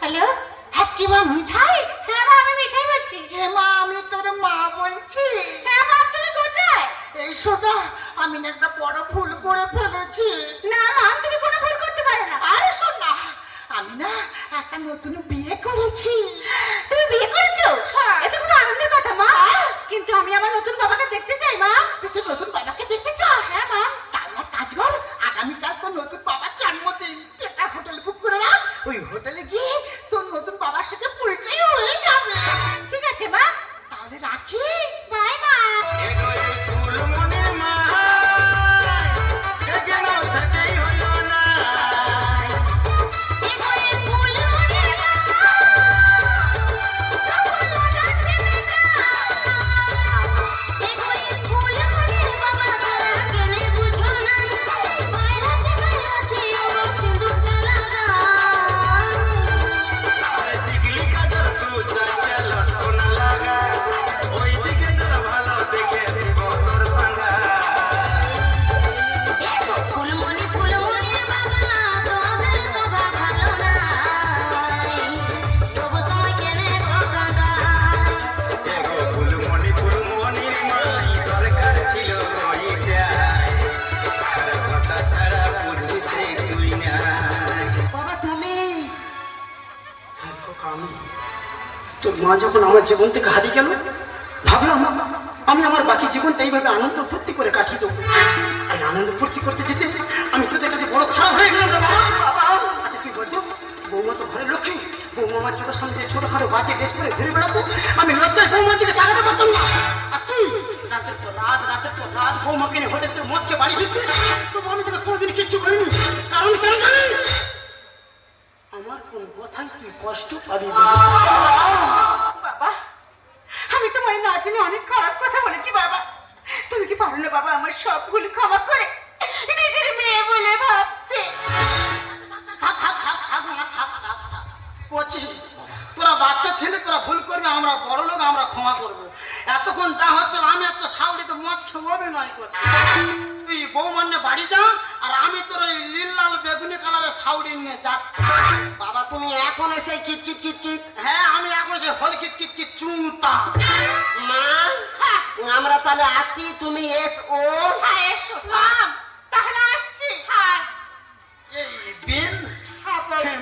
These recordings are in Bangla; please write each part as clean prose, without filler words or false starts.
হ্যালো, হ্যাঁ কি মা মিঠাই? হ্যাঁ মা আমি মিঠাই বলছি। হ্যাঁ মা আমি তোর মা বলছি। হ্যাঁ মা তুমি কোথায়? এই শোনা, আমি না একটা বড় ভুল করে ফেলেছি। না মা তুমি কোনো ভুল করতে পারো না। আরে শোনা, আমি না একটা নতুন বিয়ে করেছি। তুমি বিয়ে করেছো? এটা কোনো আনন্দের কথা মা। কিন্তু আমি আমার নতুন বাবাকে দেখতে চাই মা। তুই তো নতুন বাবাকে দেখতে চাস? হ্যাঁ মা। তাহলে কাজ কর, আগামীকাল তোর নতুন বাবার জন্মদিন, একটা হোটেল বুক করে রাখ। ওই হোটেলে গিয়ে তোর নতুন বাবার সাথে পরিচয় হয়ে যাবে। ঠিক আছে মা, তাহলে রাখি। বাই মা। তোর মা যখন আমার জীবন থেকে হারিয়ে গেল, ভাবলাম আমি আমার বাকি জীবনটা এইভাবে আনন্দ ফুর্তি করে কাটিয়ে দেবো। আর আনন্দ ফুর্তি করতে যেতে আমি তোদের কাছে বড় খারাপ হয়ে গেলাম রে বাবা। আচ্ছা তুই বলতো, বৌমা তো ঘরের লক্ষ্মী, বৌমা আমার চোখের সামনে ছোটখাটো বাজে ড্রেস করে ঘুরে বেড়াতো, আমি লজ্জায় বৌমার দিকে তাকাতে পারতাম না। আর তুই রাতের পর রাত বৌমাকে নিয়ে হোটেল থেকে মদকে বাড়ি ফিরতিস, তবু আমি তোকে কোনোদিন কিচ্ছু করিনি। কারণ কেন জানিস? আমার কোন কথাই তুই কষ্ট পাবি না। বাবা, আমি তোমার না জেনে অনেক খারাপ কথা বলেছি বাবা। তুমি কি পারো না বাবা আমার সব ভুল ক্ষমা করে নিজের মেয়ে বলে ভাবতে? তোরা বাচ্চা ছেলে, তোরা ভুল করবে, আমরা বড় লোক, আমরা ক্ষমা করবো। এতক্ষণ যা হচ্ছিল, আমি একটা সাউরিতে মদ খেয়ে অভিনয় করছি। তুই বৌমান্যে বাড়ি যা, আর আমি তোর ওই নীল লাল বেগুনি কালারের সাউরি নিয়ে যাচ্ছি। বাবা তুমি এখন এসে কিট কিট কিট কিট। হ্যাঁ আমি এখন যে হল কিট কিট কিট চুমতা। মা আমরা তাহলে আসি, তুমি এস ও। হ্যাঁ এসো মাম, তাহলে আসছি। হ্যাঁ এই বিন,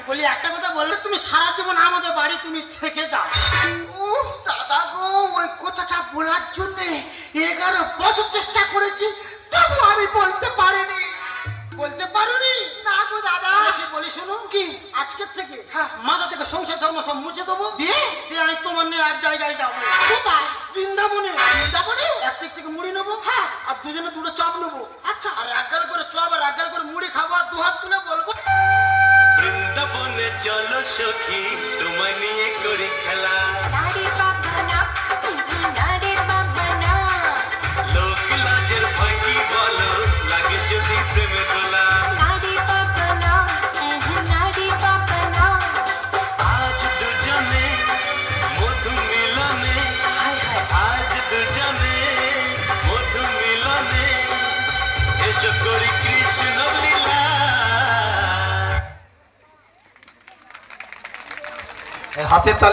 বলি একটা কথা বললে, তুমি সারা জীবন আমাদের বাড়ি তুমি থেকে যাও। উফ দাদা গো, ওই কথাটা বলার জন্য 11 বছর চেষ্টা করেছি, তবু আমি বলতে পারিনি। বলতে পারোনি? না গো দাদা। কি বলি শোনো, কি? আজকের থেকে মাথা থেকে সংসার ধর্ম সব মুছে দেবো, দিয়ে দিয়ে আমি তোমার নিয়ে এক জায়গায় যাবো। কোথায়? বৃন্দাবনে। বৃন্দাবনে? এক দিক থেকে মুড়ি নেবো, হ্যাঁ। আর দুজনে দুটো চপ নেবো। আচ্ছা। আর এক গাল করে চপ আর এক গাল করে মুড়ি খাবো, আর দু হাত তুলে বলবো, বৃন্দাবনে চলো সখী, তোমায় নিয়ে করি খেলা। নারে বাবা না, নারে বাবা না। লোক লাজের ভয় কি বলো, লাগে যদি প্রেমে দোলা। নারে বাবা না, নারে বাবা না। আজ দুজনে মধু মিলনে, আজ দুজনে মধু মিলনে, এসো করি কৃষ্ণ লীলা। হাতে তালি।